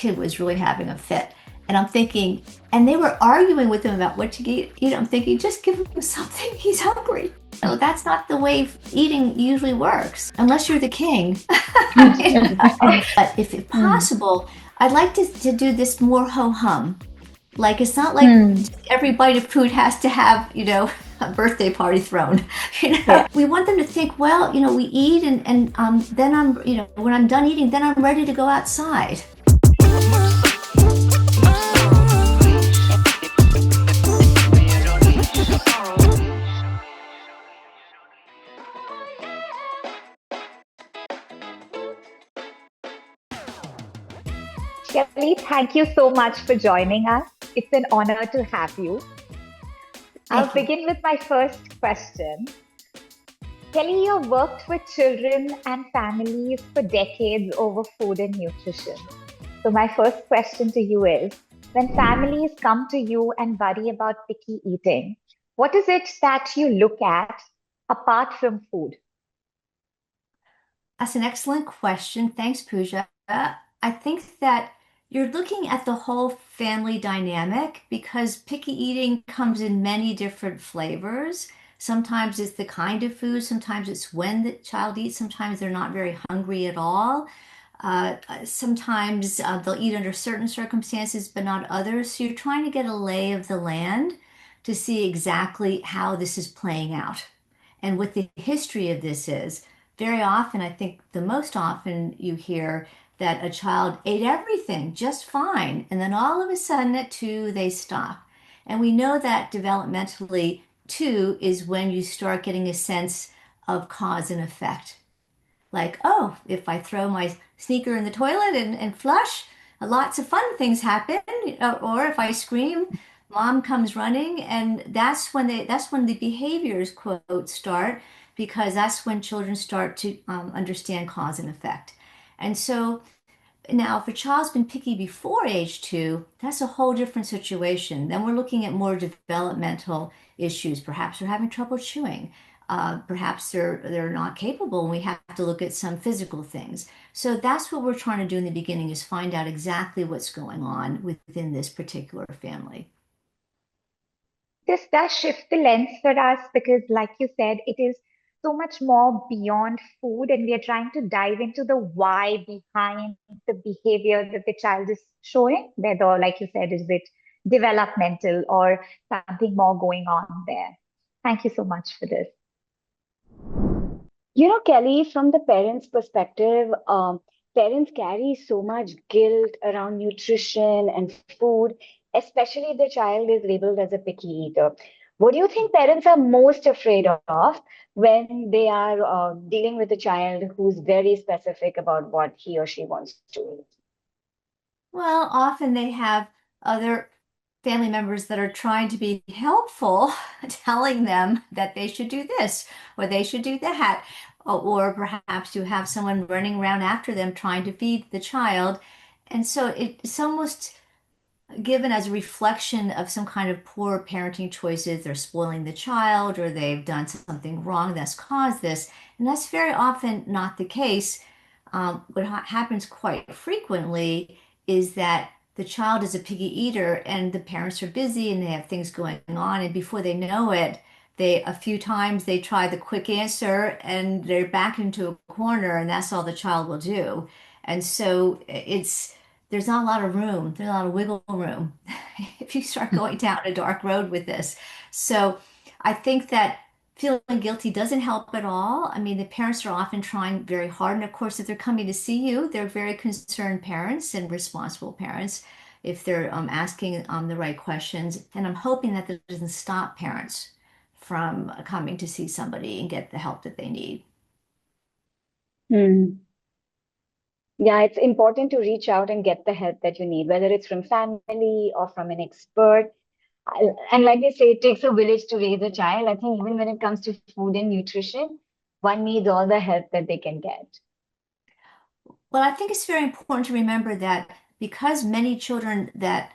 kid was really having a fit. And I'm thinking, and they were arguing with him about what to eat. I'm thinking, just give him something. He's hungry. No, that's not the way eating usually works, unless you're the king. You know? But if Mm. possible, I'd like to do this more ho-hum. Like it's not like Hmm. every bite of food has to have, a birthday party thrown. Yeah. We want them to think, well, we eat and then when I'm done eating, then I'm ready to go outside. Kelly, thank you so much for joining us. It's an honor to have you. I'll Thank you. begin with my first question. Kelly, you've worked with children and families for decades over food and nutrition. So, my first question to you is, when families come to you and worry about picky eating, what is it that you look at apart from food? That's an excellent question. Thanks, Pooja. I think that you're looking at the whole family dynamic because picky eating comes in many different flavors. Sometimes it's the kind of food, sometimes it's when the child eats, sometimes they're not very hungry at all. Sometimes they'll eat under certain circumstances, but not others. So you're trying to get a lay of the land to see exactly how this is playing out and what the history of this is. Very often, I think the most often you hear that a child ate everything just fine, and then all of a sudden at 2, they stop. And we know that developmentally, 2 is when you start getting a sense of cause and effect. Like, oh, if I throw my sneaker in the toilet and flush, lots of fun things happen. Or if I scream, mom comes running, and that's when the behaviors quote start because that's when children start to understand cause and effect. And so now, if a child's been picky before age 2, that's a whole different situation. Then we're looking at more developmental issues. Perhaps they're having trouble chewing. Perhaps they're not capable, and we have to look at some physical things. So that's what we're trying to do in the beginning is find out exactly what's going on within this particular family. This does shift the lens for us because, like you said, it is so much more beyond food, and we are trying to dive into the why behind the behavior that the child is showing. Whether, like you said, is it developmental or something more going on there? Thank you so much for this. Kelly, from the parents' perspective, parents carry so much guilt around nutrition and food, especially if the child is labeled as a picky eater. What do you think parents are most afraid of when they are dealing with a child who's very specific about what he or she wants to eat? Well, often they have other family members that are trying to be helpful, telling them that they should do this or they should do that. Or perhaps you have someone running around after them trying to feed the child. And so it's almost given as a reflection of some kind of poor parenting choices. They're spoiling the child or they've done something wrong that's caused this. And that's very often not the case. What happens quite frequently is that the child is a picky eater and the parents are busy and they have things going on. And before they know it, a few times they try the quick answer and they're back into a corner and that's all the child will do. And so there's not a lot of room. There's not a lot of wiggle room if you start going down a dark road with this. So I think that feeling guilty doesn't help at all. I mean, the parents are often trying very hard. And of course, if they're coming to see you, they're very concerned parents and responsible parents if they're asking the right questions. And I'm hoping that that doesn't stop parents from coming to see somebody and get the help that they need. Hmm. Yeah, it's important to reach out and get the help that you need, whether it's from family or from an expert. And like they say, it takes a village to raise a child. I think even when it comes to food and nutrition, one needs all the help that they can get. Well, I think it's very important to remember that because many children that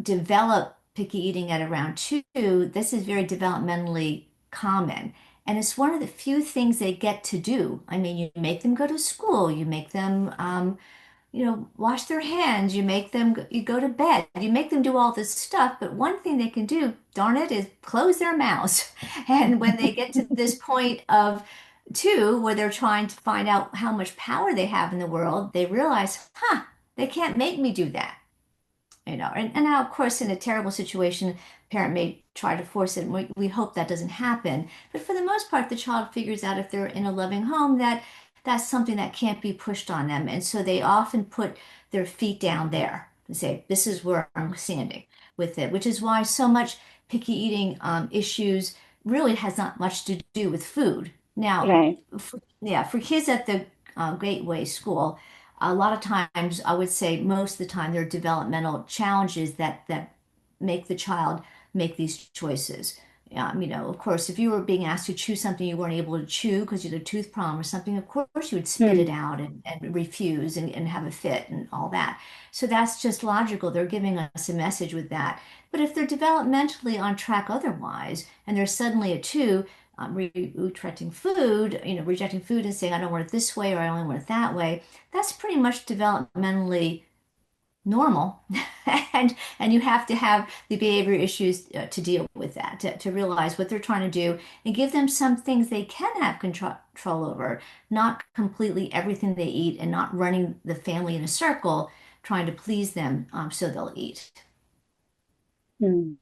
develop picky eating at around 2, this is very developmentally common. And it's one of the few things they get to do. I mean, you make them go to school, you make them wash their hands, you make them, you go to bed, you make them do all this stuff. But one thing they can do, darn it, is close their mouths. And when they get to this point of two, where they're trying to find out how much power they have in the world, they realize, they can't make me do that. And now, of course, in a terrible situation, a parent may try to force it, and we hope that doesn't happen. But for the most part, the child figures out if they're in a loving home that that's something that can't be pushed on them. And so they often put their feet down there and say, this is where I'm standing with it, which is why so much picky eating issues really has not much to do with food. Now, Right. yeah, for kids at the Gateway School, a lot of times, I would say most of the time, there are developmental challenges that make the child make these choices. Of course, if you were being asked to chew something you weren't able to chew because you had a tooth problem or something, of course you would spit it Hmm. out and refuse and have a fit and all that. So that's just logical. They're giving us a message with that. But if they're developmentally on track otherwise, and they're suddenly a two, rejecting food and saying, I don't want it this way or I only want it that way, that's pretty much developmentally normal. And you have to have the behavior issues to deal with that, to realize what they're trying to do and give them some things they can have control over, not completely everything they eat and not running the family in a circle trying to please them so they'll eat. Hmm.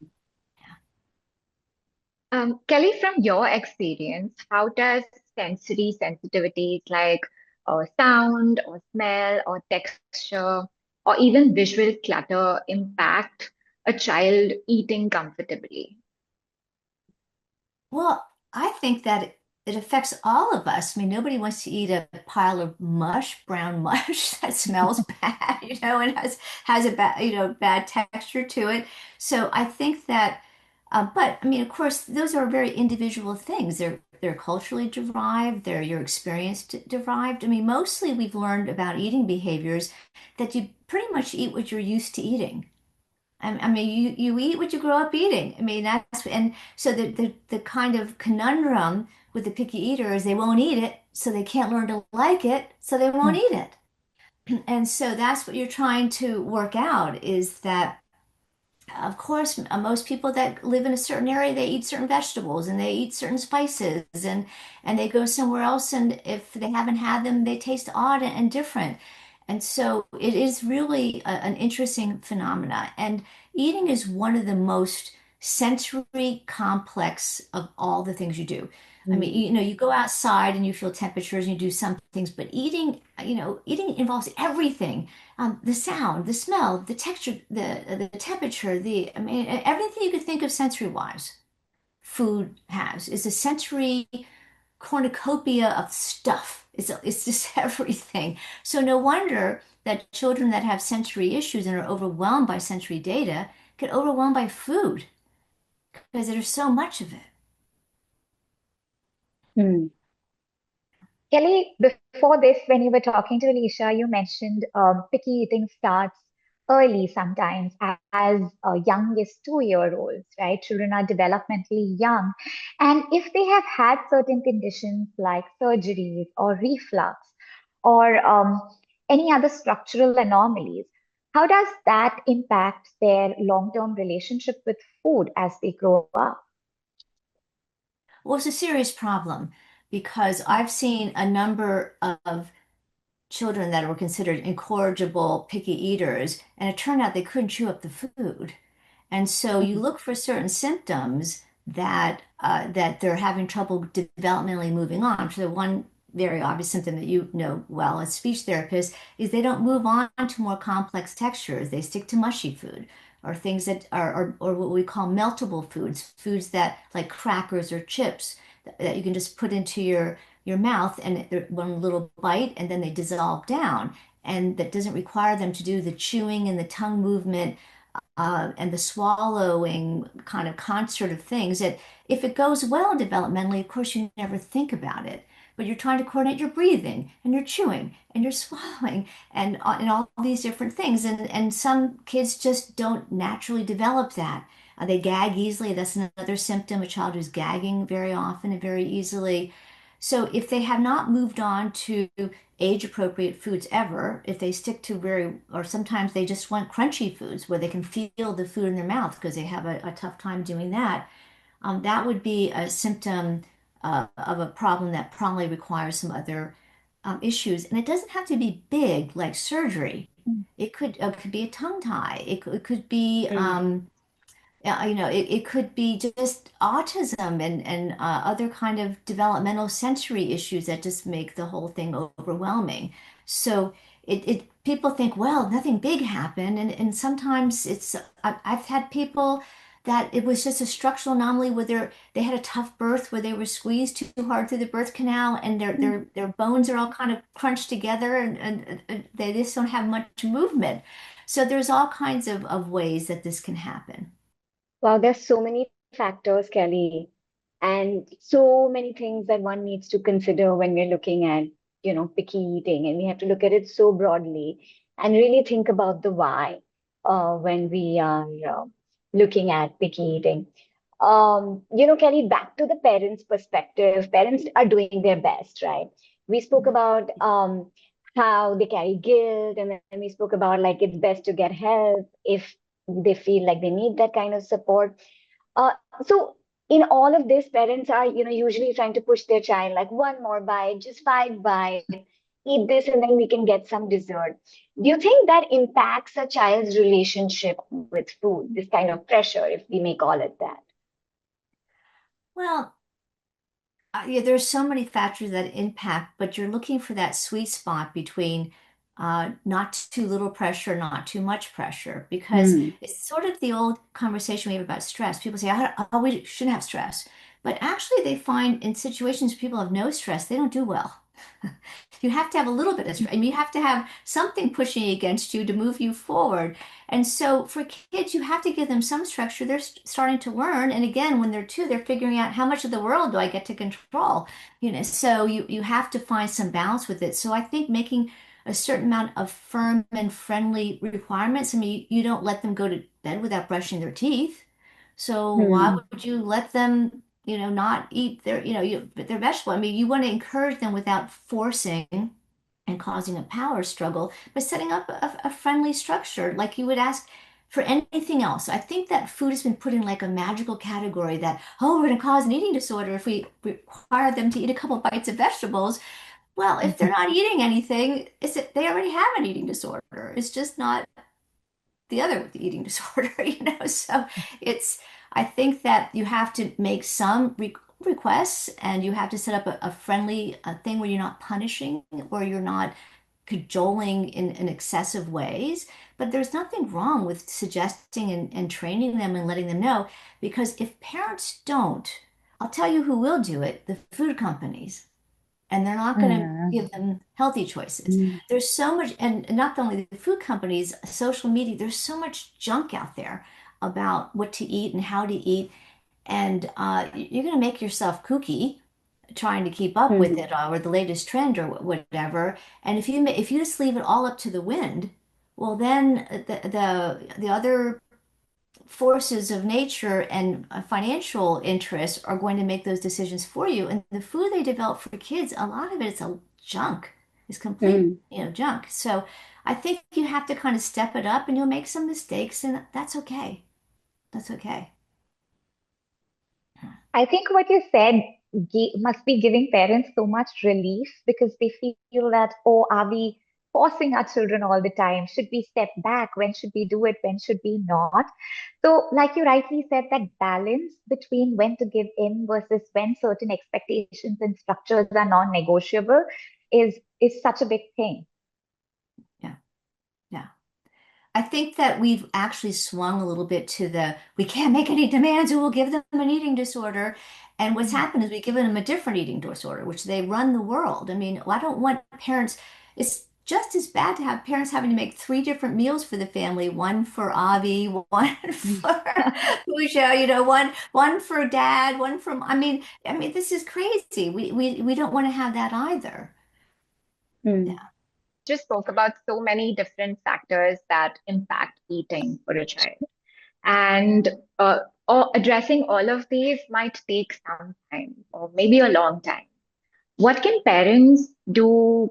Kelly, from your experience, how does sensory sensitivities like sound or smell or texture or even visual clutter impact a child eating comfortably? Well, I think that it affects all of us. I mean, nobody wants to eat a pile of mush, brown mush that smells bad, and has a bad, bad texture to it. So I think that, but I mean, of course, those are very individual things. They're culturally derived. They're your experience derived. I mean, mostly we've learned about eating behaviors that you pretty much eat what you're used to eating. I mean, you eat what you grow up eating. I mean, and so the kind of conundrum with the picky eater is they won't eat it, so they can't learn to like it, so they won't Hmm. eat it. And so that's what you're trying to work out is that, of course, most people that live in a certain area, they eat certain vegetables and they eat certain spices and they go somewhere else, and if they haven't had them, they taste odd and different. And so it is really an interesting phenomena. And eating is one of the most sensory complex of all the things you do. I mean, Hmm. you go outside and you feel temperatures and you do some things, but eating involves everything, the sound, the smell, the texture, the temperature, I mean, everything you could think of sensory wise, food has is a sensory cornucopia of stuff. It's just everything. So no wonder that children that have sensory issues and are overwhelmed by sensory data get overwhelmed by food because there's so much of it. Hmm. Kelly, before this, when you were talking to Alicia, you mentioned picky eating starts early sometimes as young as 2 year olds, right? Children are developmentally young. And if they have had certain conditions like surgeries or reflux or any other structural anomalies, how does that impact their long-term relationship with food as they grow up? Well, it's a serious problem because I've seen a number of children that were considered incorrigible picky eaters, and it turned out they couldn't chew up the food. And so you Hmm. look for certain symptoms that they're having trouble developmentally moving on. So one very obvious symptom that you know well as speech therapists is they don't move on to more complex textures. They stick to mushy food or things that or what we call meltable foods, foods that like crackers or chips that you can just put into your mouth and one little bite and then they dissolve down. And that doesn't require them to do the chewing and the tongue movement and the swallowing kind of concert of things that if it goes well developmentally, of course, you never think about it. But you're trying to coordinate your breathing and your chewing and your swallowing and all these different things. And some kids just don't naturally develop that. They gag easily. That's another symptom. A child who's gagging very often and very easily. So if they have not moved on to age-appropriate foods ever, if they stick to very, or sometimes they just want crunchy foods where they can feel the food in their mouth because they have a tough time doing that, that would be a symptom of a problem that probably requires some other issues. And it doesn't have to be big, like surgery. Mm. It could be a tongue tie. It could be Mm. it could be just autism and other kind of developmental sensory issues that just make the whole thing overwhelming. So people think, well, nothing big happened, and sometimes I've had people that it was just a structural anomaly where they had a tough birth where they were squeezed too hard through the birth canal and Mm. their bones are all kind of crunched together and they just don't have much movement. So there's all kinds of ways that this can happen. Wow, there's so many factors, Kelly, and so many things that one needs to consider when we're looking at, picky eating, and we have to look at it so broadly and really think about the why when we are looking at picky eating. Kelly, back to the parents' perspective, parents are doing their best, right? We spoke about how they carry guilt, and then we spoke about like it's best to get help if they feel like they need that kind of support. Uh, so in all of this, parents are, usually trying to push their child like one more bite, just 5 bites, eat this, and then we can get some dessert. Do you think that impacts a child's relationship with food, this kind of pressure, if we may call it that? Well, yeah, there's so many factors that impact, but you're looking for that sweet spot between not too little pressure, not too much pressure, because Hmm. it's sort of the old conversation we have about stress. People say, oh, we shouldn't have stress. But actually, they find in situations where people have no stress, they don't do well. You have to have a little bit of stress. I mean, you have to have something pushing against you to move you forward. And so for kids, you have to give them some structure. They're starting to learn. And again, when they're two, they're figuring out how much of the world do I get to control? So you have to find some balance with it. So I think making a certain amount of firm and friendly requirements. I mean, you don't let them go to bed without brushing their teeth. So why Hmm. would you let them, not eat their vegetable? I mean, you want to encourage them without forcing and causing a power struggle by setting up a friendly structure like you would ask for anything else. I think that food has been put in like a magical category that, oh, we're going to cause an eating disorder if we require them to eat a couple bites of vegetables. Well, if they're not eating anything, they already have an eating disorder. It's just not the other with the eating disorder. So it's, I think that you have to make some requests and you have to set up a friendly thing where you're not punishing, where you're not cajoling in excessive ways. But there's nothing wrong with suggesting and training them and letting them know, because if parents don't, I'll tell you who will do it, the food companies, and they're not going to Hmm. give them healthy choices. Hmm. There's so much, and not only the food companies, social media, there's so much junk out there about what to eat and how to eat. And you're going to make yourself kooky trying to keep up with Hmm. it or the latest trend or whatever. And if you just leave it all up to the wind, well, then the other forces of nature and financial interests are going to make those decisions for you. And the food they develop for kids, a lot of it is a junk, is complete, Hmm. junk. So I think you have to kind of step it up and you'll make some mistakes and that's okay. That's okay. I think what you said must be giving parents so much relief because they feel that, oh, are we forcing our children all the time? Should we step back? When should we do it? When should we not? So, like you rightly said, that balance between when to give in versus when certain expectations and structures are non-negotiable is such a big thing. Yeah. Yeah. I think that we've actually swung a little bit to the we can't make any demands or we'll give them an eating disorder. And what's Mm. happened is we've given them a different eating disorder, which they run the world. I mean, I don't want parents, it's just as bad to have parents having to make three different meals for the family, one for Avi, one for Pooja, one for dad, one from I mean, this is crazy. We don't want to have that either. Hmm. Yeah. Just spoke about so many different factors that impact eating for a child. And addressing all of these might take some time or maybe a long time. What can parents do,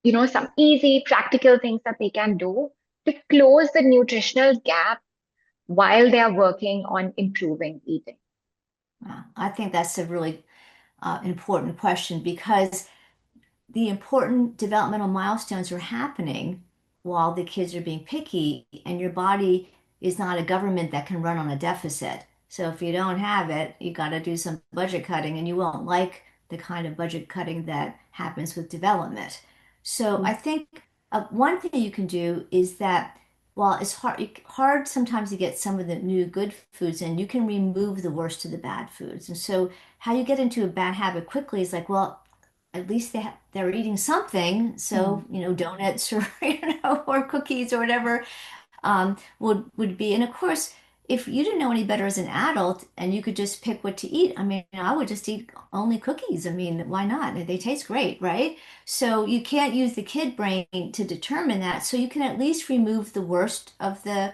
some easy practical things that they can do to close the nutritional gap while they are working on improving eating? I think that's a really important question because the important developmental milestones are happening while the kids are being picky, and your body is not a government that can run on a deficit. So if you don't have it, you got to do some budget cutting, and you won't like the kind of budget cutting that happens with development. So I think one thing you can do is that while it's hard sometimes to get some of the new good foods in, you can remove the worst of the bad foods. And so how you get into a bad habit quickly is like, well, at least they're eating something. Mm. So, donuts or or cookies or whatever would be. And of course, if you didn't know any better as an adult and you could just pick what to eat, I mean, I would just eat only cookies. I mean, why not? They taste great, right? So you can't use the kid brain to determine that. So you can at least remove the worst of the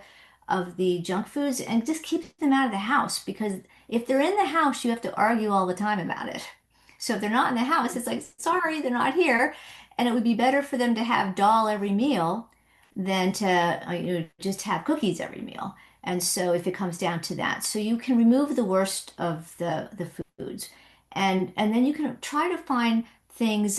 junk foods and just keep them out of the house because if they're in the house, you have to argue all the time about it. So if they're not in the house, it's like, sorry, they're not here. And it would be better for them to have dal every meal than to just have cookies every meal. And so if it comes down to that, so you can remove the worst of the foods, and then you can try to find things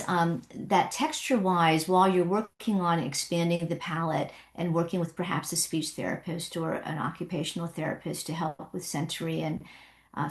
that texture wise while you're working on expanding the palate and working with perhaps a speech therapist or an occupational therapist to help with sensory and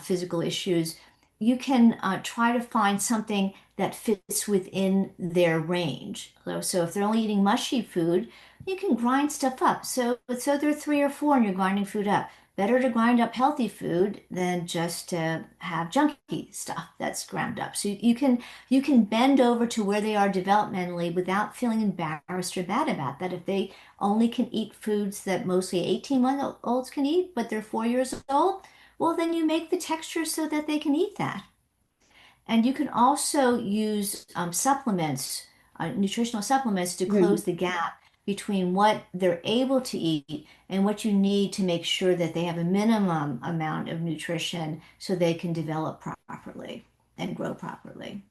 physical issues. You can try to find something that fits within their range. So if they're only eating mushy food, you can grind stuff up. So they're three or four and you're grinding food up. Better to grind up healthy food than just to have junky stuff that's ground up. So you can bend over to where they are developmentally without feeling embarrassed or bad about that. If they only can eat foods that mostly 18-month-olds can eat, but they're 4 years old, well, then you make the texture so that they can eat that. And you can also use supplements, nutritional supplements, to Hmm. close the gap between what they're able to eat and what you need to make sure that they have a minimum amount of nutrition so they can develop properly and grow properly.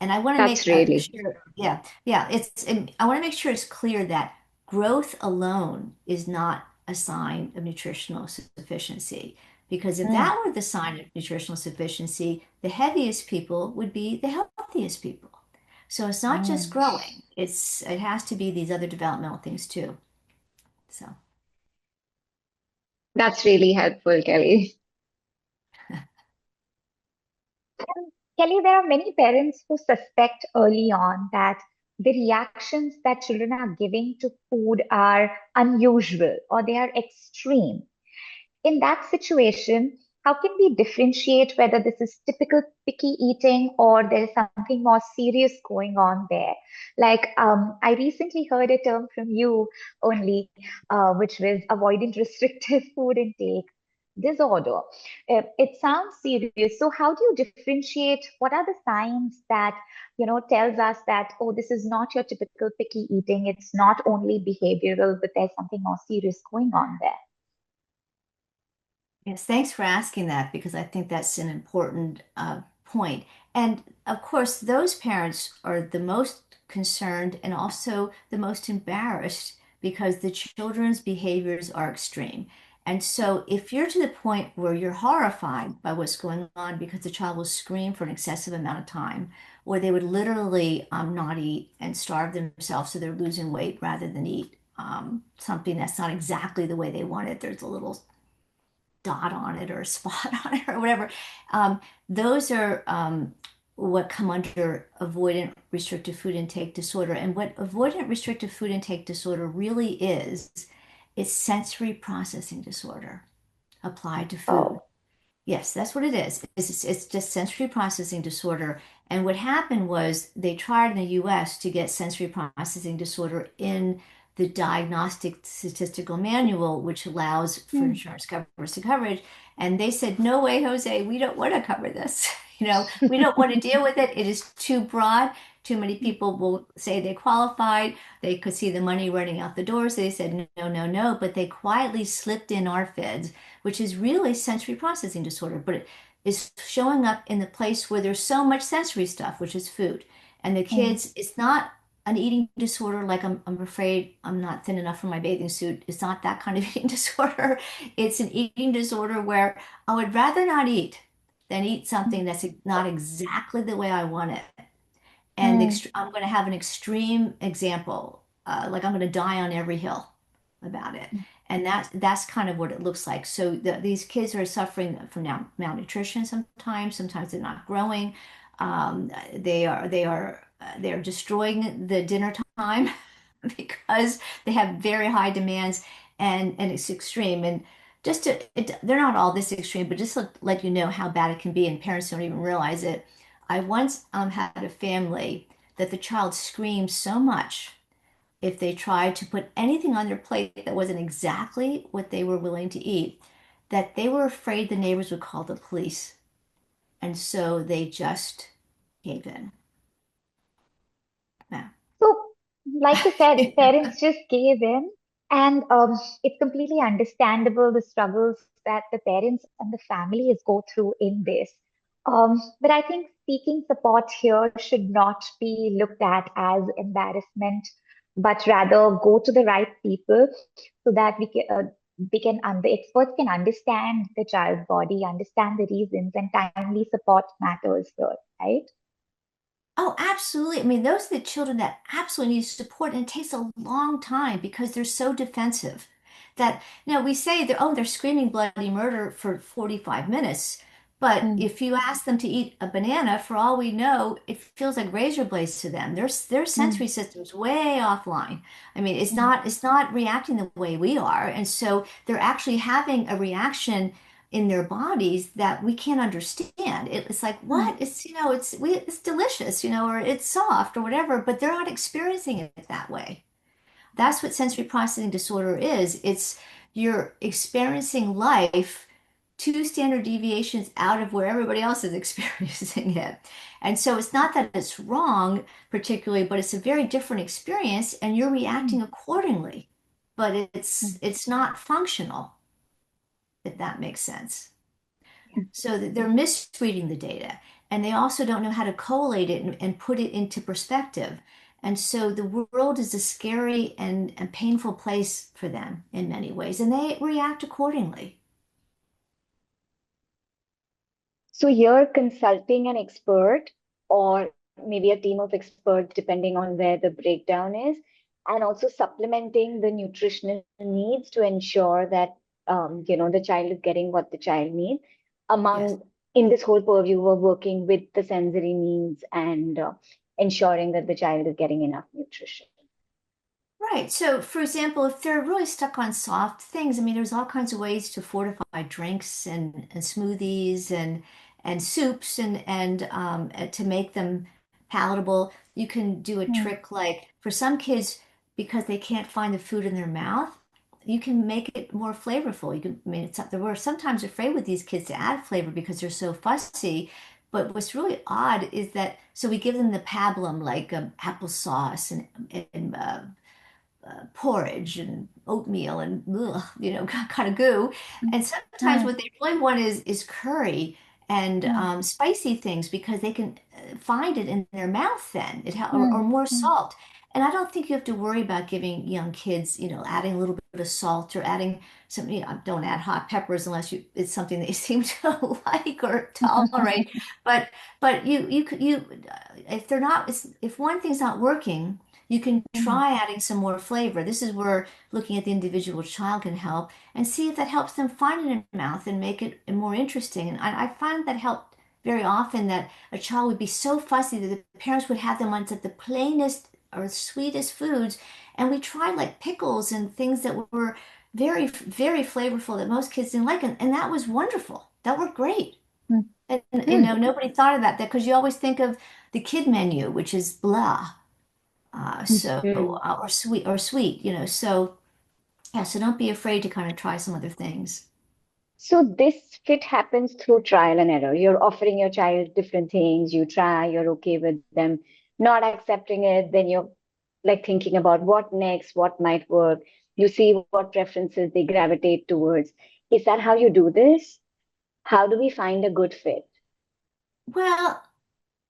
And I want to That's make really sure, yeah, yeah, and I want to make sure it's clear that growth alone is not a sign of nutritional sufficiency. Because if Mm. that were the sign of nutritional sufficiency, the heaviest people would be the healthiest people. So it's not just Mm. growing, it has to be these other developmental things too. So that's really helpful, Kelly. Kelly, there are many parents who suspect early on that the reactions that children are giving to food are unusual or they are extreme. In that situation, how can we differentiate whether this is typical picky eating or there is something more serious going on there? Like, I recently heard a term from you only, which was avoidant restrictive food intake disorder. It sounds serious. So, how do you differentiate? What are the signs that tells us that, oh, this is not your typical picky eating? It's not only behavioral, but there's something more serious going on there. yes, thanks for asking that because I think that's an important point. And of course, those parents are the most concerned and also the most embarrassed because the children's behaviors are extreme. And so, if you're to the point where you're horrified by what's going on because the child will scream for an excessive amount of time, or they would literally not eat and starve themselves so they're losing weight rather than eat something that's not exactly the way they want it, there's a little dot on it or a spot on it or whatever. Those are what come under avoidant restrictive food intake disorder. And what avoidant restrictive food intake disorder really is, it's sensory processing disorder applied to food. Oh. Yes, that's what it is. It's just sensory processing disorder. And what happened was they tried in the US to get sensory processing disorder in the Diagnostic Statistical Manual, which allows for Mm. insurance coverage to coverage. And they said, no way, Jose, we don't want to cover this. We don't want to deal with it. It is too broad. Too many people will say they qualified. They could see the money running out the door. So they said, no, no, no. But they quietly slipped in ARFIDs, which is really sensory processing disorder, but is showing up in the place where there's so much sensory stuff, which is food. And the mm, kids, it's not an eating disorder like I'm afraid I'm not thin enough for my bathing suit. It's not that kind of eating disorder. It's an eating disorder where I would rather not eat than eat mm, something that's not exactly the way I want it. And mm, I'm going to have an extreme example, like I'm going to die on every hill about it. And that's kind of what it looks like. So these kids are suffering from now malnutrition sometimes. Sometimes they're not growing. They're destroying the dinner time because they have very high demands and it's extreme. And they're not all this extreme, but just to let you know how bad it can be, and parents don't even realize it. I once had a family that the child screamed so much if they tried to put anything on their plate that wasn't exactly what they were willing to eat, that they were afraid the neighbors would call the police. And so they just gave in. Yeah. So, like you said, parents just gave in, and it's completely understandable the struggles that the parents and the families go through in this. But I think seeking support here should not be looked at as embarrassment, but rather go to the right people so that the experts can understand the child's body, understand the reasons, and timely support matters here, right? Oh, absolutely. I mean, those are the children that absolutely need support, and it takes a long time because they're so defensive that, we say they're screaming bloody murder for 45 minutes. But Mm, if you ask them to eat a banana, for all we know, it feels like razor blades to them. Their mm, sensory system's way offline. I mean, mm, it's not reacting the way we are. And so they're actually having a reaction in their bodies that we can't understand. It's like, mm, what? It's delicious, or it's soft or whatever, but they're not experiencing it that way. That's what sensory processing disorder is. It's you're experiencing life two standard deviations out of where everybody else is experiencing it. And so it's not that it's wrong particularly, but it's a very different experience and you're mm, reacting accordingly. But mm. it's not functional, if that makes sense. Yeah. So that they're misreading the data and they also don't know how to collate it and put it into perspective. And so the world is a scary and painful place for them in many ways, and they react accordingly. So you're consulting an expert or maybe a team of experts, depending on where the breakdown is, and also supplementing the nutritional needs to ensure that the child is getting what the child needs. Yes. Among in this whole purview, we're working with the sensory needs and ensuring that the child is getting enough nutrition. Right. So, for example, if they're really stuck on soft things, I mean, there's all kinds of ways to fortify drinks and smoothies and soups and to make them palatable. You can do a Mm, trick like for some kids, because they can't find the food in their mouth, you can make it more flavorful. You can, I mean, we're sometimes afraid with these kids to add flavor because they're so fussy. But what's really odd is that so we give them the pablum like applesauce and porridge and oatmeal and ugh, kind of goo. mm, And sometimes mm, what they really want is curry and mm, spicy things because they can find it in their mouth then, or mm, more mm, salt. And I don't think you have to worry about giving young kids, adding a little bit of salt or adding some, don't add hot peppers unless it's something they seem to like or tolerate. But if they're not, if one thing's not working, you can mm, try adding some more flavor. This is where looking at the individual child can help and see if that helps them find it in their mouth and make it more interesting. And I find that helped very often that a child would be so fussy that the parents would have them on the plainest or sweetest foods. And we tried like pickles and things that were very, very flavorful that most kids didn't like. And that was wonderful. That worked great. mm, And, mm. nobody thought of that because you always think of the kid menu, which is blah. Mhm. Or sweet, So yeah, so don't be afraid to kind of try some other things. So this fit happens through trial and error. You're offering your child different things, you try, you're okay with them not accepting it, then you're like thinking about what next, what might work. You see what preferences they gravitate towards. Is that how you do this? How do we find a good fit? Well,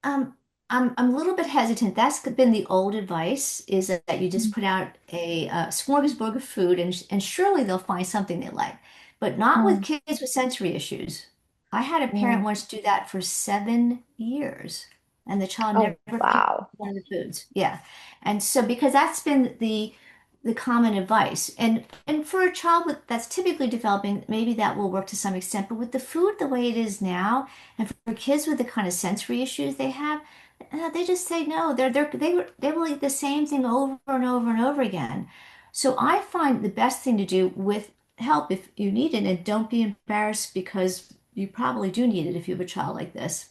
Um, I'm a little bit hesitant. That's been the old advice, is that you just put out a, smorgasbord of food, and surely they'll find something they like. But not with Mm, kids with sensory issues. I had a parent mm. once do that for 7 years, and the child never Oh, finished wow. one of the foods. Yeah, and so because that's been the common advice, and for a child that's typically developing, maybe that will work to some extent. But with the food the way it is now, and for kids with the kind of sensory issues they have, they just say no. They will eat the same thing over and over and over again. So I find the best thing to do with help if you need it, and don't be embarrassed because you probably do need it if you have a child like this,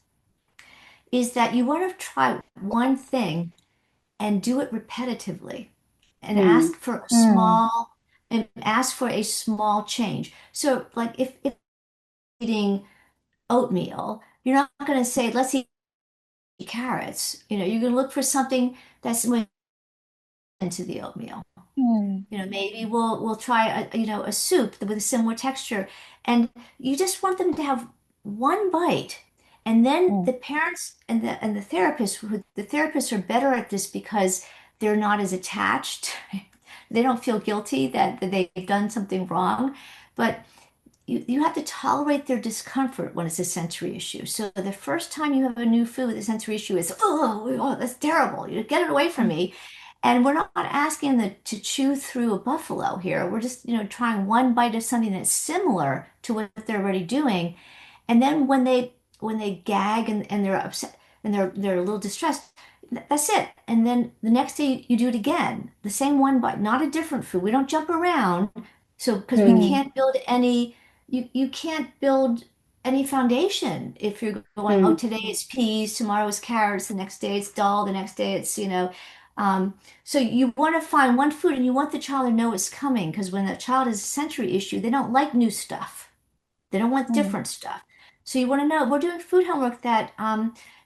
is that you want to try one thing and do it repetitively and Hmm. Mm, ask for a small change. So like if eating oatmeal, you're not going to say, let's eat carrots. You can look for something that's into the oatmeal. mm, Maybe we'll try a soup with a similar texture, and you just want them to have one bite, and then mm, the parents and the therapists are better at this because they're not as attached. They don't feel guilty that they've done something wrong, but you have to tolerate their discomfort when it's a sensory issue. So the first time you have a new food with a sensory issue is, oh, that's terrible. You get it away from mm, me. And we're not asking them to chew through a buffalo here. We're just, trying one bite of something that's similar to what they're already doing. And then when they gag and they're upset and they're a little distressed, that's it. And then the next day you do it again, the same one bite, not a different food. We don't jump around. So because we Hmm. mm, can't build any, you can't build any foundation if you're going, oh, Hmm. today it's peas, tomorrow it's carrots, the next day it's dal, the next day um, so you want to find one food and you want the child to know it's coming because when a child has a sensory issue, they don't like new stuff. They don't want mm, different stuff. So you want to know, we're doing food homework that,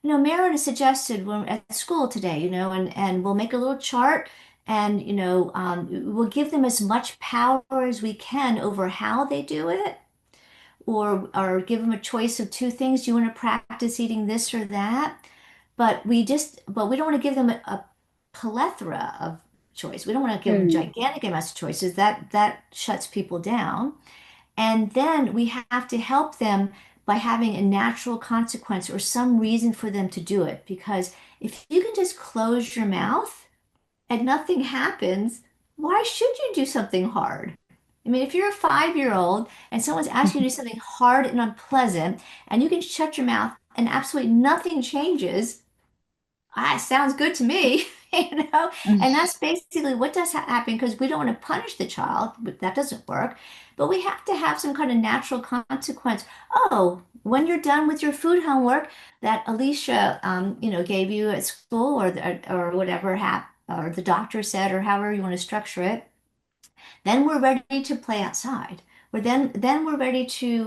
Marin has suggested when at school today, and we'll make a little chart and, we'll give them as much power as we can over how they do it, or give them a choice of two things. Do you want to practice eating this or that? But we don't want to give them a plethora of choice. We don't want to give them Hmm. gigantic amounts of choices. That shuts people down. And then we have to help them by having a natural consequence or some reason for them to do it. Because if you can just close your mouth and nothing happens, why should you do something hard? I mean, if you're a 5-year-old and someone's asking you to do something hard and unpleasant, and you can shut your mouth and absolutely nothing changes, sounds good to me, mm, And that's basically what does happen because we don't want to punish the child, but that doesn't work. But we have to have some kind of natural consequence. Oh, when you're done with your food homework that Alicia, gave you at school or whatever or the doctor said, or however you want to structure it, then we're ready to play outside. Then we're ready to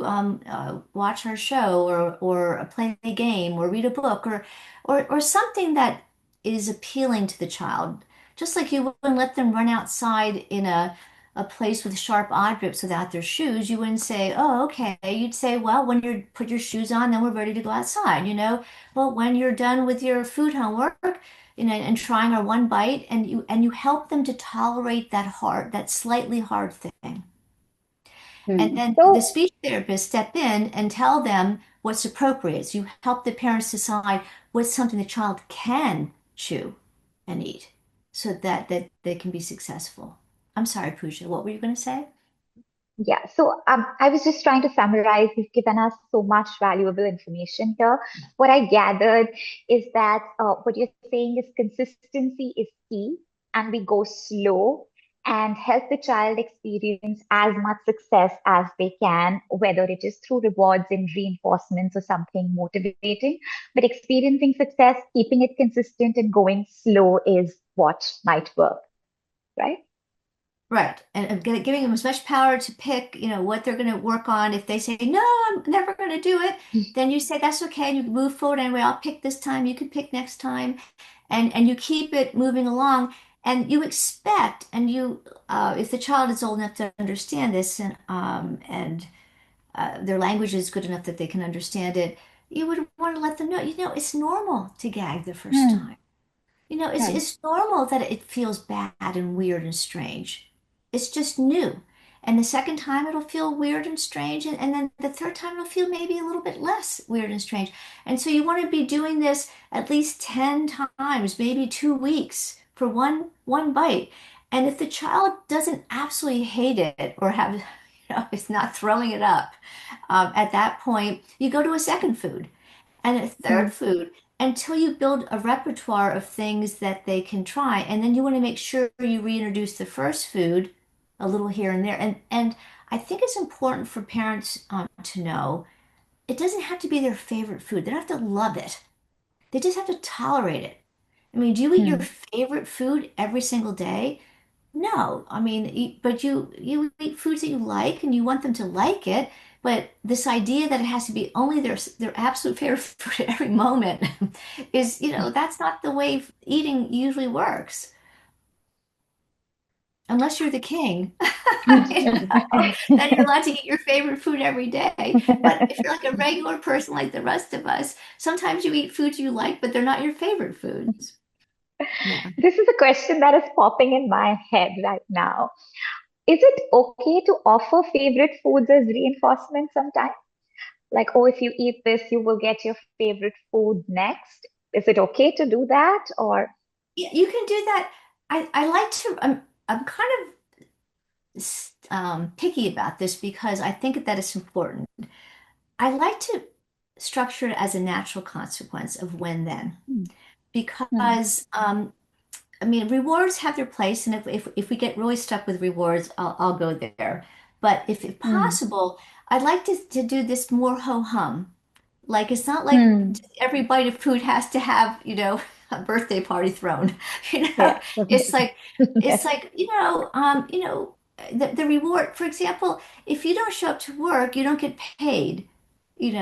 watch our show or play a game or read a book or something that is appealing to the child. Just like you wouldn't let them run outside in a place with sharp objects without their shoes, you wouldn't say, "Oh, okay." You'd say, "Well, when you put your shoes on, then we're ready to go outside." Well, when you're done with your food homework, and trying our one bite, and you help them to tolerate that slightly hard thing. And Hmm. then the so, speech therapist step in and tell them what's appropriate. So you help the parents decide what's something the child can chew and eat so that they can be successful. I'm sorry, Pooja, what were you going to say? yeah, so I was just trying to summarize. You've given us so much valuable information here. What I gathered is that what you're saying is consistency is key, and we go slow and help the child experience as much success as they can, whether it is through rewards and reinforcements or something motivating. But experiencing success, keeping it consistent, and going slow is what might work, right? Right. And giving them as much power to pick, what they're going to work on. If they say, no, I'm never going to do it, then you say, that's okay. And you move forward anyway. I'll pick this time. You can pick next time. And you keep it moving along. And you expect, if the child is old enough to understand this, their language is good enough that they can understand it, you would want to let them know, it's normal to gag the first Hmm. time. It's Hmm. it's normal that it feels bad and weird and strange. It's just new. And the second time it'll feel weird and strange, and then the third time it'll feel maybe a little bit less weird and strange. And so you want to be doing this at least 10 times, maybe 2 weeks for one bite. And if the child doesn't absolutely hate it or have, is not throwing it up, at that point, you go to a second food and a third Hmm. food until you build a repertoire of things that they can try. And then you want to make sure you reintroduce the first food a little here and there. And I think it's important for parents to know it doesn't have to be their favorite food. They don't have to love it. They just have to tolerate it. I mean, do you eat your Hmm. favorite food every single day? No, I mean, but you eat foods that you like and you want them to like it. But this idea that it has to be only their absolute favorite food at every moment is, that's not the way eating usually works, unless you're the king. Then you're allowed to eat your favorite food every day. But if you're like a regular person like the rest of us, sometimes you eat foods you like, but they're not your favorite foods. Yeah. This is a question that is popping in my head right now. Is it okay to offer favorite foods as reinforcement sometimes? Like, oh, if you eat this, you will get your favorite food next. Is it okay to do that? Or, You can do that. I like to, I'm kind of picky about this because I think that it's important. I like to structure it as a natural consequence of when then, Hmm. Hmm. because I mean rewards have their place, and if we get really stuck with rewards, I'll go there. But if Hmm. possible, I'd like to do this more ho hum. Like it's not like Hmm. every bite of food has to have, a birthday party thrown. You know, Yes. it's like it's Yes. like, the reward, for example, if you don't show up to work, you don't get paid.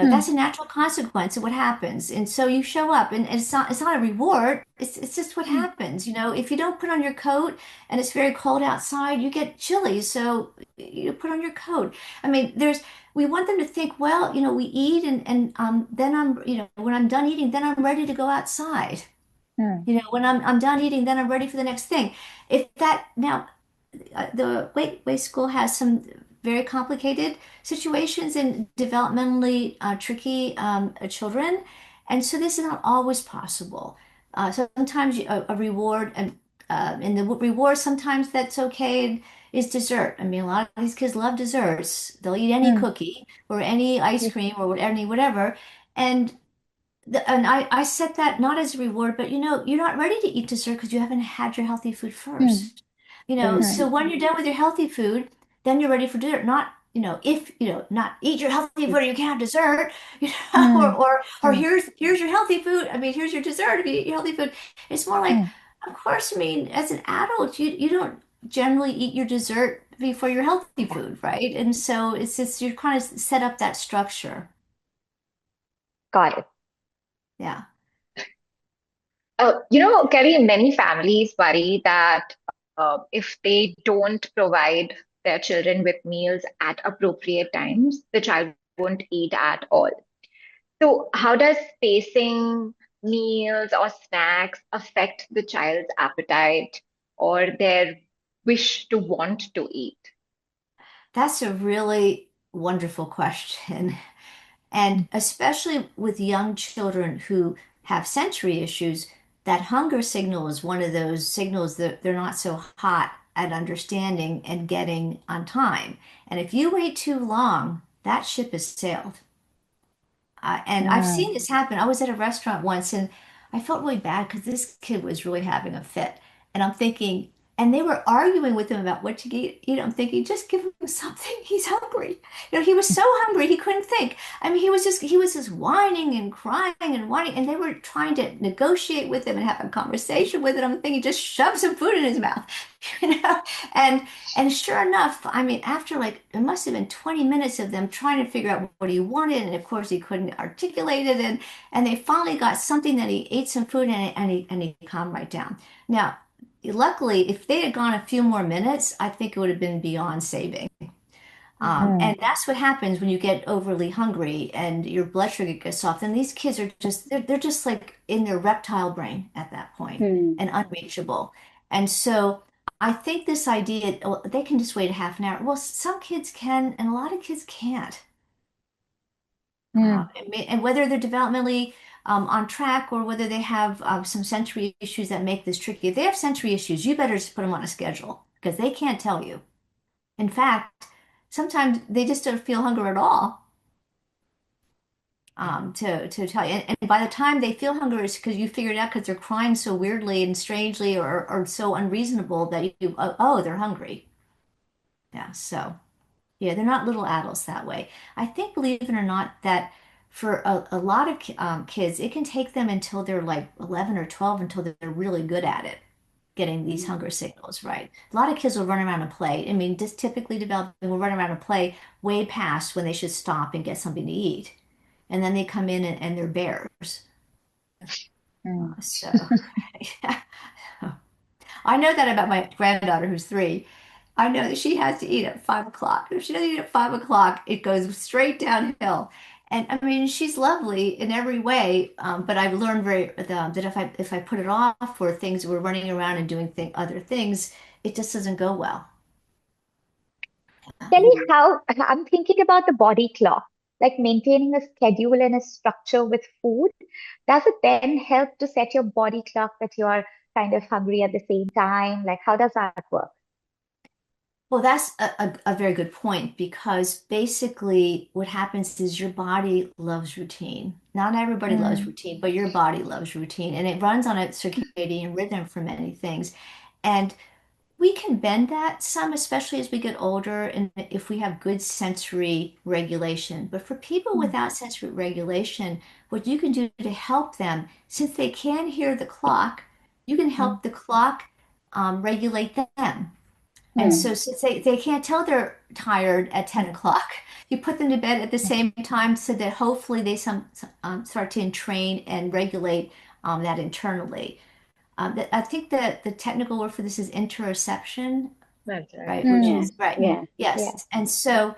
That's Hmm. a natural consequence of what happens. And so you show up and it's not a reward. It's just what Hmm. happens. If you don't put on your coat and it's very cold outside, you get chilly. So you put on your coat. I mean, we want them to think, well, we eat and then when I'm done eating, then I'm ready to go outside. Hmm. When I'm done eating, then I'm ready for the next thing. If that now the weight school has some very complicated situations and developmentally tricky children, and so this is not always possible. Sometimes a reward and the reward sometimes that's okay is dessert. I mean, a lot of these kids love desserts. They'll eat any Hmm. cookie or any ice Yes. cream or any whatever. And I set that not as a reward, but you're not ready to eat dessert because you haven't had your healthy food Hmm. first. Right. So when you're done with your healthy food, then you're ready for dessert. Not, if, not eat your healthy food, you can't have dessert, or Hmm. or Hmm. here's your healthy food. I mean, here's your dessert if you eat your healthy food. It's more like, Hmm. of course, I mean, as an adult, you don't generally eat your dessert before your healthy food, right? And so it's just you're kind of set up that structure. got it. Yeah. Kelly, many families worry that if they don't provide their children with meals at appropriate times, the child won't eat at all. So, how does spacing meals or snacks affect the child's appetite or their wish to want to eat? That's a really wonderful question. And especially with young children who have sensory issues, that hunger signal is one of those signals that they're not so hot at understanding and getting on time. And if you wait too long, that ship has sailed. And I've Hmm. seen this happen. I was at a restaurant once and I felt really bad because this kid was really having a fit. And I'm thinking, and they were arguing with him about what to eat. I'm thinking, just give him something. He's hungry. He was so hungry he couldn't think. I mean, he was just whining and crying and whining, and they were trying to negotiate with him and have a conversation with him. I'm thinking, just shove some food in his mouth, you know. And and sure enough, I mean, after like it must have been 20 minutes of them trying to figure out what he wanted, and of course he couldn't articulate it, and they finally got something that he ate some food and he calmed right down. Now, luckily, if they had gone a few more minutes, I think it would have been beyond saving. Mm. And that's what happens when you get overly hungry and your blood sugar gets soft. And these kids are just, they're just like in their reptile brain at that point Hmm. and unreachable. And so I think this idea, oh, they can just wait a half an hour. Well, some kids can, and a lot of kids can't. Mm. And whether they're developmentally on track or whether they have some sensory issues that make this tricky. If they have sensory issues, you better just put them on a schedule because they can't tell you. In fact, sometimes they just don't feel hunger at all to tell you. And by the time they feel hunger, it's because you figured it out because they're crying so weirdly and strangely or so unreasonable that you, oh, they're hungry. Yeah, so. Yeah, they're not little adults that way. I think, believe it or not, that for a lot of kids, it can take them until they're like 11 or 12 until they're really good at it, getting these hunger signals right. A lot of kids will run around and play. I mean, just typically developing will run around and play way past when they should stop and get something to eat. And then they come in and they're bears. Mm. So, yeah. I know that about my granddaughter who's 3. I know that she has to eat at 5 o'clock. If she doesn't eat at 5 o'clock, it goes straight downhill. And I mean, she's lovely in every way, but I've learned that if I put it off for things we're running around and doing other things, it just doesn't go well. Kelly, how I'm thinking about the body clock, like maintaining a schedule and a structure with food. Does it then help to set your body clock that you're kind of hungry at the same time? Like, how does that work? Well, that's a very good point because basically what happens is your body loves routine. Not everybody loves Mm. routine, but your body loves routine and it runs on a circadian rhythm for many things. And we can bend that some, especially as we get older and if we have good sensory regulation. But for people Mm. without sensory regulation, what you can do to help them, since they can hear the clock, you can Mm. help the clock regulate them. And Mm. so since they can't tell they're tired at 10 o'clock, you put them to bed at the same time so that hopefully they start to entrain and regulate that internally. I think that the technical word for this is interoception, That's right. right? Which Yeah. Mm. is right. Mm. Yeah. Yeah. Yes. And so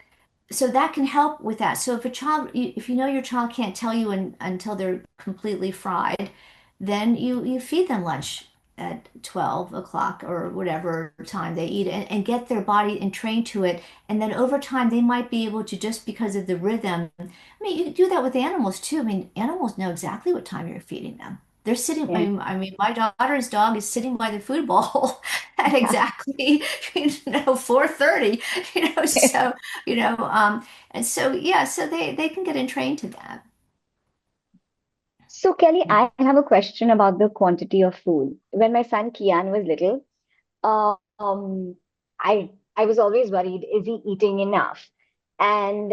that can help with that. So if a child, if you know your child can't tell you until they're completely fried, then you feed them lunch at 12 o'clock or whatever time they eat and get their body and train to it. And then over time, they might be able to, just because of the rhythm. I mean, you can do that with animals too. I mean, animals know exactly what time you're feeding them. They're sitting, Yeah. I mean, my daughter's dog is sitting by the food bowl at exactly, 4:30, so you know, and so yeah, so they can get entrained to that. So, Kelly, I have a question about the quantity of food. When my son Kian was little, um, I was always worried, is he eating enough? And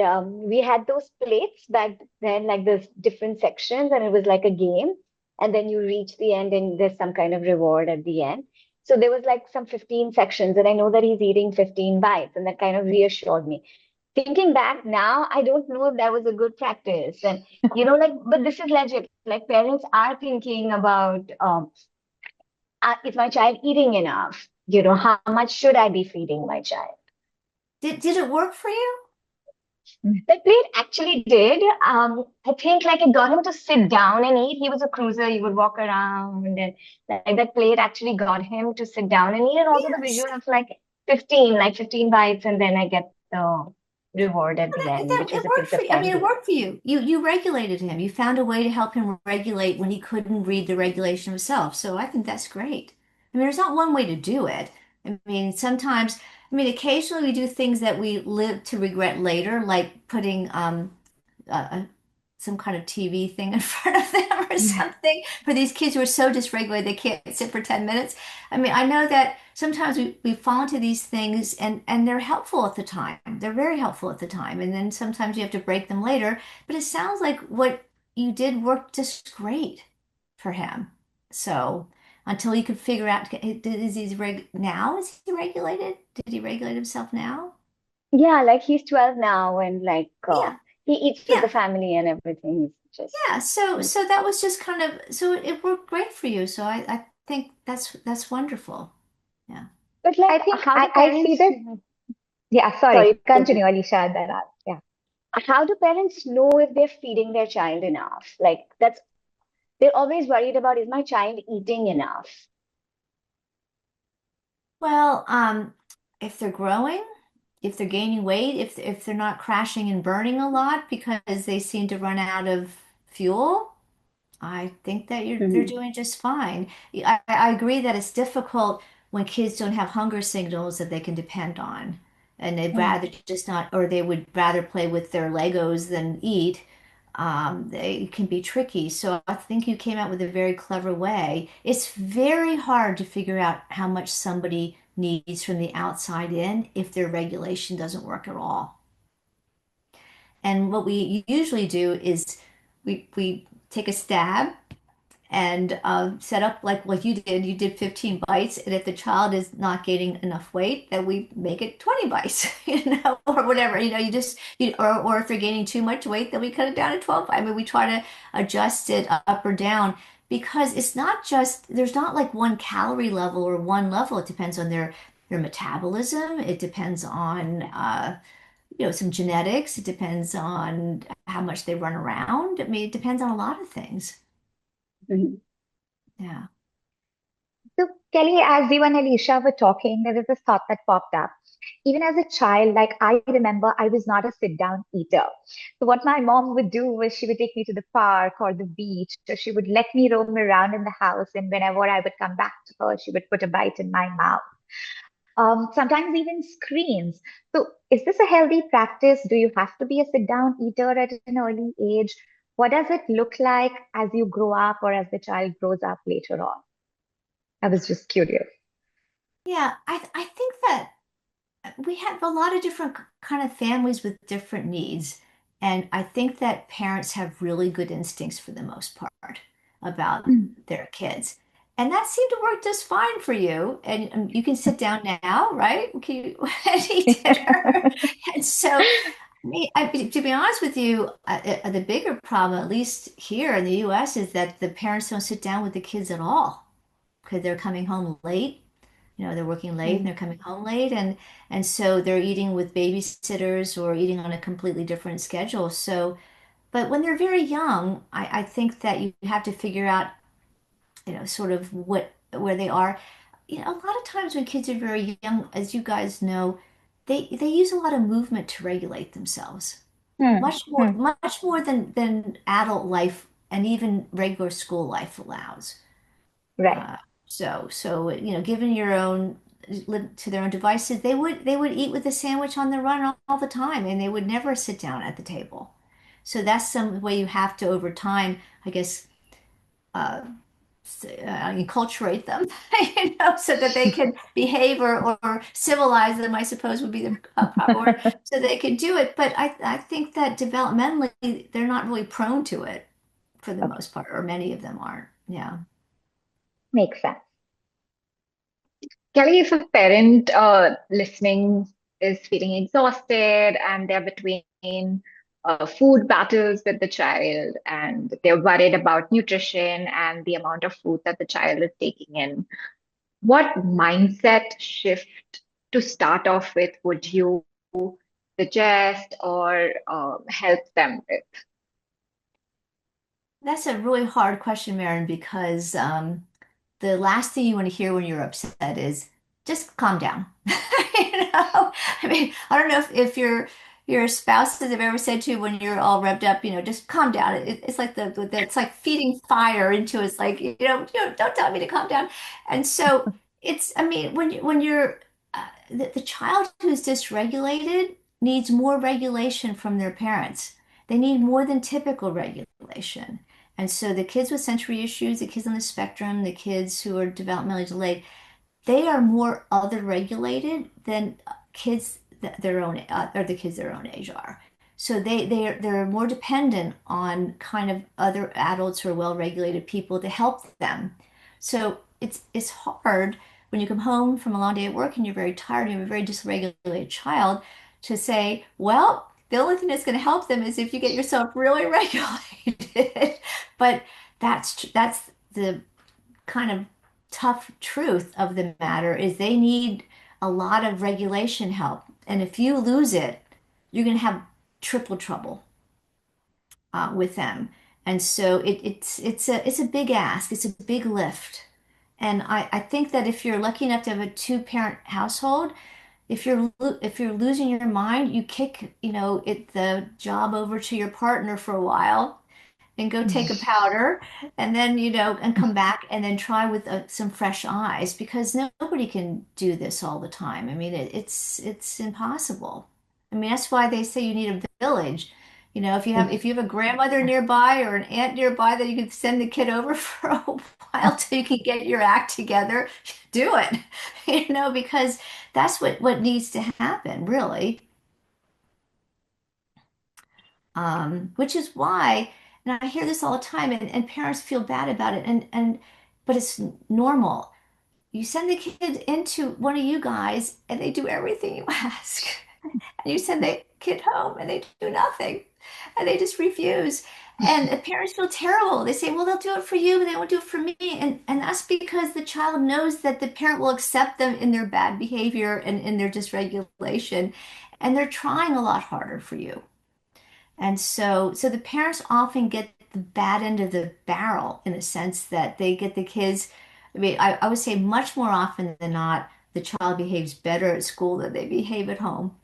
we had those plates back then, like those different sections, and it was like a game. And then you reach the end, and there's some kind of reward at the end. So there was like some 15 sections, and I know that he's eating 15 bites, and that kind of reassured me. Thinking back now, I don't know if that was a good practice. And like, but this is legit. Like parents are thinking about is my child eating enough? How much should I be feeding my child? Did it work for you? Mm. That plate actually did. I think like it got him to sit down and eat. He was a cruiser. He would walk around, and like that plate actually got him to sit down and eat. And also the Yes. visual of like 15 bites, and then I get the reward at the end, which was It a worked piece for of you. I mean, it candy. worked for you. You regulated him. You found a way to help him regulate when he couldn't read the regulation himself. So I think that's great. I mean, there's not one way to do it. I mean, sometimes, I mean, occasionally we do things that we live to regret later, like putting uh, some kind of TV thing in front of them or something for these kids who are so dysregulated they can't sit for 10 minutes. I mean, I know that sometimes we fall into these things and they're helpful at the time. They're very helpful at the time. And then sometimes you have to break them later. But it sounds like what you did worked just great for him. So until you could figure out, now? Is he regulated? Did he regulate himself now? Yeah, like he's 12 now, and like Yeah. he eats with Yeah. the family and everything. It's just Yeah, so that was just kind of so it worked great for you. So I think that's wonderful. Yeah. but like I think how do I see parents this. Yeah, sorry. Sorry. Continue, Alicia. Then yeah. How do parents know if they're feeding their child enough? Like that's they're always worried about, is my child eating enough? Well, if they're growing, if they're gaining weight, if they're not crashing and burning a lot because they seem to run out of fuel, I think that they're Hmm. doing just fine. I agree that it's difficult when kids don't have hunger signals that they can depend on, and they'd Hmm. rather just not, or they would rather play with their Legos than eat. They can be tricky. So I think you came out with a very clever way. It's very hard to figure out how much somebody needs from the outside in if their regulation doesn't work at all. And what we usually do is we take a stab and set up like you did. You did 15 bites, and if the child is not gaining enough weight, then we make it 20 bites, or whatever. Or if they're gaining too much weight, then we cut it down to 12. I mean, we try to adjust it up or down because it's not just there's not like one calorie level or one level. It depends on their metabolism. It depends on some genetics. It depends on how much they run around. I mean, it depends on a lot of things. Hmm. Yeah. So, Kelly, as you and Alicia were talking, there was this thought that popped up. Even as a child, like I remember, I was not a sit-down eater. So, what my mom would do was she would take me to the park or the beach, or she would let me roam around in the house. And whenever I would come back to her, she would put a bite in my mouth. Sometimes even screens. So, is this a healthy practice? Do you have to be a sit-down eater at an early age? What does it look like as you grow up or as the child grows up later on? I was just curious. Yeah, I think that we have a lot of different kind of families with different needs. And I think that parents have really good instincts for the most part about Hmm. their kids. And that seemed to work just fine for you. And you can sit down now, right? Can you and eat dinner? And so, to be honest with you, the bigger problem, at least here in the US, is that the parents don't sit down with the kids at all because they're coming home late. They're working late and Hmm. they're coming home late, and so they're eating with babysitters or eating on a completely different schedule. So, but when they're very young, I think that you have to figure out, sort of where they are. A lot of times when kids are very young, as you guys know, they use a lot of movement to regulate themselves, Hmm. much Hmm. more than adult life and even regular school life allows. Right. Uh, given your own to their own devices, they would eat with a sandwich on the run all the time, and they would never sit down at the table. So that's some way you have to, over time, I guess, uh, enculturate them, so that they can behave or civilize them, I suppose would be the proper word, so they can do it. But I think that developmentally, they're not really prone to it for the Okay. most part, or many of them aren't. Yeah. Makes sense. Kelly, if a parent listening is feeling exhausted and they're between food battles with the child and they're worried about nutrition and the amount of food that the child is taking in, what mindset shift to start off with would you suggest or help them with? That's a really hard question, Maren, because the last thing you want to hear when you're upset is just calm down. I mean, I don't know if your spouses have ever said to you when you're all revved up, just calm down. It's like it's like feeding fire into us, like don't tell me to calm down. And so I mean, when you're the child who's dysregulated needs more regulation from their parents. They need more than typical regulation. And so the kids with sensory issues, the kids on the spectrum, the kids who are developmentally delayed, they are more other regulated than kids their own or the kids their own age are. So they're more dependent on kind of other adults who are well regulated people to help them. So it's hard when you come home from a long day at work and you're very tired and you have a very dysregulated child to say, well, the only thing that's going to help them is if you get yourself really regulated. But that's the kind of tough truth of the matter is they need a lot of regulation help. And if you lose it, you're going to have triple trouble with them. And so it's a big ask. It's a big lift. And I think that if you're lucky enough to have a two-parent household, if you're losing your mind, you kick, the job over to your partner for a while and go take a powder and then, and come back and then try with some fresh eyes because nobody can do this all the time. I mean, it's impossible. I mean, that's why they say you need a village. If you have a grandmother nearby or an aunt nearby that you can send the kid over for a while till you can get your act together, do it. Because that's what needs to happen, really. Which is why, and I hear this all the time, and parents feel bad about it, but it's normal. You send the kid into one of you guys, and they do everything you ask, and you send the kid home, and they do nothing, and they just refuse. And the parents feel terrible. They say, "Well, they'll do it for you, but they won't do it for me." And that's because the child knows that the parent will accept them in their bad behavior and in their dysregulation, and they're trying a lot harder for you. And so the parents often get the bad end of the barrel in the sense that they get the kids. I mean, I would say much more often than not, the child behaves better at school than they behave at home.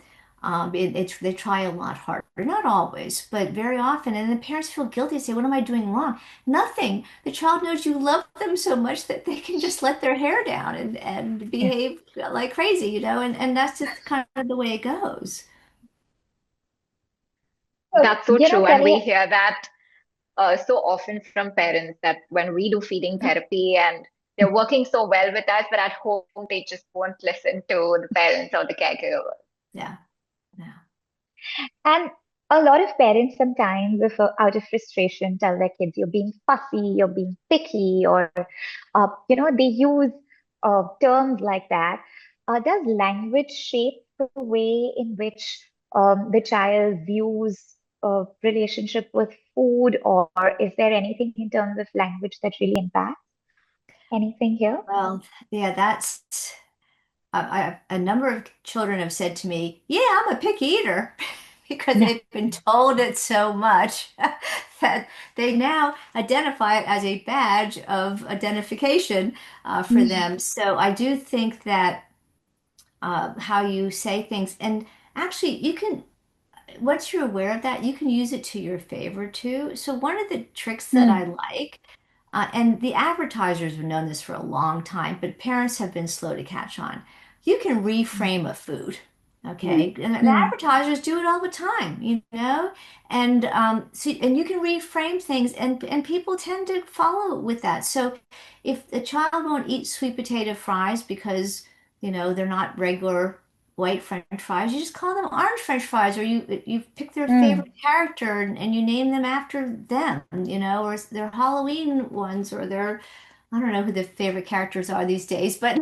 They try a lot harder, not always, but very often. And the parents feel guilty, say, "What am I doing wrong?" Nothing. The child knows you love them so much that they can just let their hair down and behave like crazy, and that's just kind of the way it goes. That's so true. And Kelly, we hear that so often from parents that when we do feeding therapy and they're working so well with us, but at home they just won't listen to the parents or the caregiver. Yeah. Yeah. and a lot of parents sometimes, if out of frustration, tell their kids you're being fussy, you're being picky, or they use terms like that. Does language shape the way in which the child views a relationship with food, or is there anything in terms of language that really impacts anything here? Well, yeah, a number of children have said to me, "Yeah, I'm a picky eater," because they've been told it so much that they now identify it as a badge of identification for them. So I do think that how you say things, and actually, once you're aware of that, you can use it to your favor too. So one of the tricks that I Mm, like, and the advertisers have known this for a long time, but parents have been slow to catch on. You can reframe a food. Okay, and the mm, advertisers do it all the time, and you can reframe things, and people tend to follow with that. So, if the child won't eat sweet potato fries because they're not regular white French fries, you just call them orange French fries, or you pick their mm. favorite character and you name them after them, or their Halloween ones, or their I don't know who the favorite characters are these days, but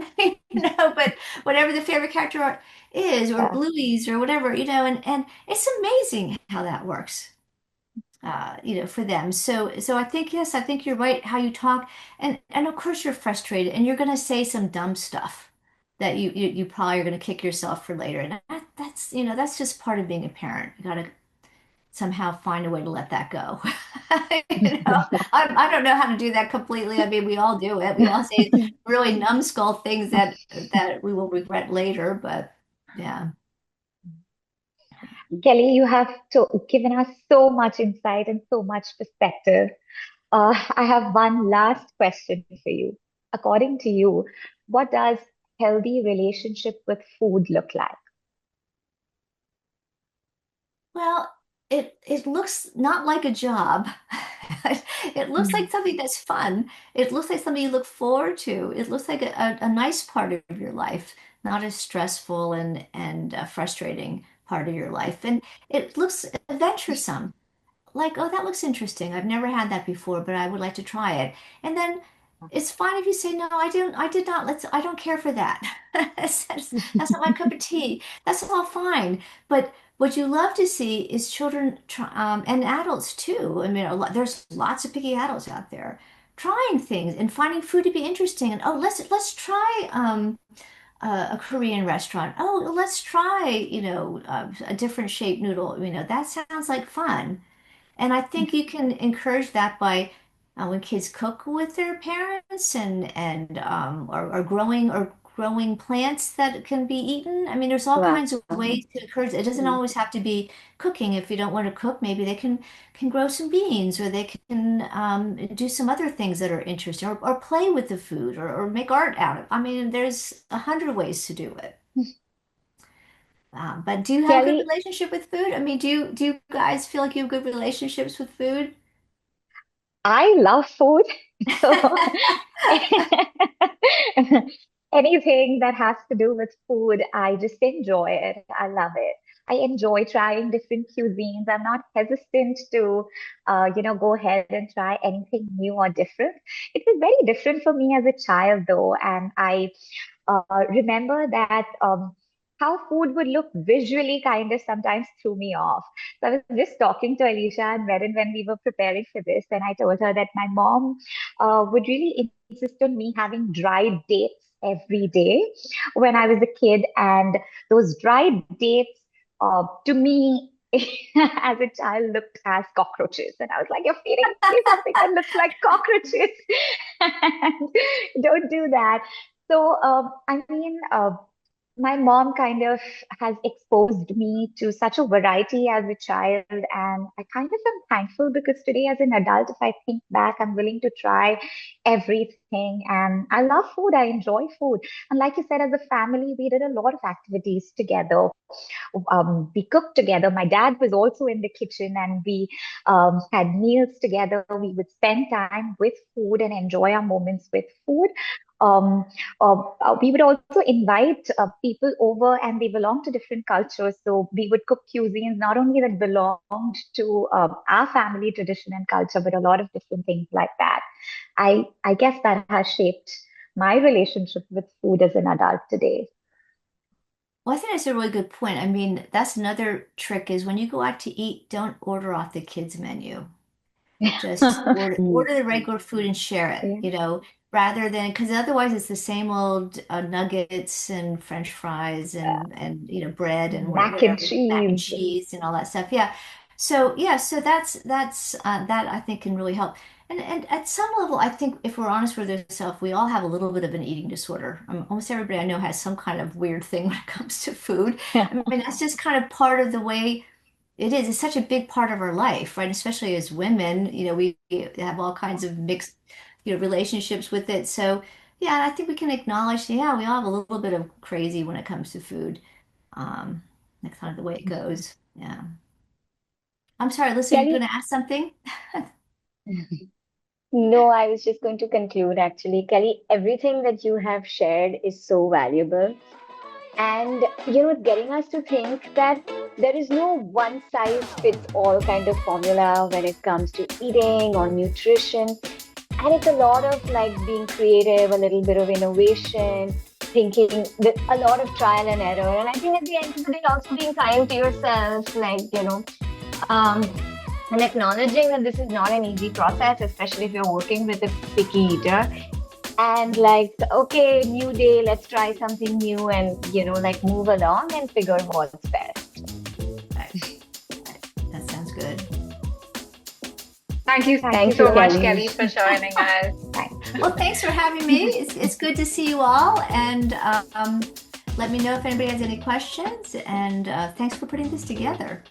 but whatever the favorite character is, or Yeah. Bluey's, or whatever, and it's amazing how that works. For them. So I think yes, I think you're right how you talk, and of course you're frustrated, and you're going to say some dumb stuff that you probably are going to kick yourself for later, and that's just part of being a parent. You got to somehow find a way to let that go. I don't know how to do that completely. I mean, we all do it. We all say really numbskull things that we will regret later, but yeah. Kelly, you have given us so much insight and so much perspective. I have one last question for you. According to you, what does healthy relationship with food look like? Well, it looks not like a job. It looks Mm, like something that's fun. It looks like something you look forward to. It looks like a nice part of your life, not a stressful and frustrating part of your life. And it looks adventuresome, like, "Oh, that looks interesting. I've never had that before, but I would like to try it." And then it's fine if you say, "No, I did not, I don't care for that." That's not my cup of tea. That's all fine. But what you love to see is children try, and adults too. I mean, there's lots of picky adults out there trying things and finding food to be interesting. And, "Oh, let's try a Korean restaurant. Oh, let's try, a different shaped noodle. That sounds like fun. And I think you can encourage that by when kids cook with their parents or growing plants that can be eaten. I mean, there's all Wow. kinds of ways to encourage. It doesn't Mm. always have to be cooking. If you don't want to cook, maybe they can grow some beans, or they can do some other things that are interesting, or play with the food, or make art out of it. I mean, there's 100 ways to do it. But do you have a good Kelly, relationship with food? I mean, do you guys feel like you have good relationships with food? I love food. So anything that has to do with food, I just enjoy it. I love it. I enjoy trying different cuisines. I'm not hesitant to, go ahead and try anything new or different. It was very different for me as a child, though, and I remember that how food would look visually kind of sometimes threw me off. So I was just talking to Alicia and Merin when we were preparing for this, and I told her that my mom would really insist on me having dried dates every day when I was a kid, and those dried dates to me. As a child, looked as cockroaches, and I was like, "You're feeding me something that looks like cockroaches." And don't do that. So, my mom kind of has exposed me to such a variety as a child, and I kind of am thankful because today, as an adult, if I think back, I'm willing to try everything, and I love food. I enjoy food, and like you said, as a family, we did a lot of activities together. We cooked together. My dad was also in the kitchen, and we had meals together. We would spend time with food and enjoy our moments with food. Um, we would also invite people over, and they belong to different cultures. So we would cook cuisines not only that belonged to our family tradition and culture, but a lot of different things like that. I guess that has shaped my relationship with food as an adult today. Well, I think that's a really good point. I mean, that's another trick is when you go out to eat, don't order off the kids' menu. Just order Mm. order the regular food and share it, Yeah. rather than because otherwise it's the same old nuggets and French fries and bread and Mac and whatever, mac and cheese. cheese and all that stuff. Yeah. So that I think can really help. And at some level, I think if we're honest with ourselves, we all have a little bit of an eating disorder. Almost everybody I know has some kind of weird thing when it comes to food. I mean, that's just kind of part of the way it is. It's such a big part of our life, right? Especially as women, we have all kinds of mixed, relationships with it. So, yeah, I think we can acknowledge, yeah, we all have a little bit of crazy when it comes to food. That's kind of the way it goes. Yeah. I'm sorry, Lisa, you're going Kelly, to ask something? no, I was just going to conclude actually. Kelly, everything that you have shared is so valuable. And, it's getting us to think that there is no one size fits all kind of formula when it comes to eating or nutrition. And it's a lot of like being creative, a little bit of innovation, thinking that a lot of trial and error. And I think at the end of the day, also being kind to yourself, um, and acknowledging that this is not an easy process, especially if you're working with a picky eater. And like, okay, new day, let's try something new and, move along and figure what's best. Right. That sounds good. Thank you Thank Thank you you, so so much, much. Kelly. Kelly, for joining us. Thank Well, you. thanks for having me. It's good to see you all. And let me know if anybody has any questions. And thanks for putting this together.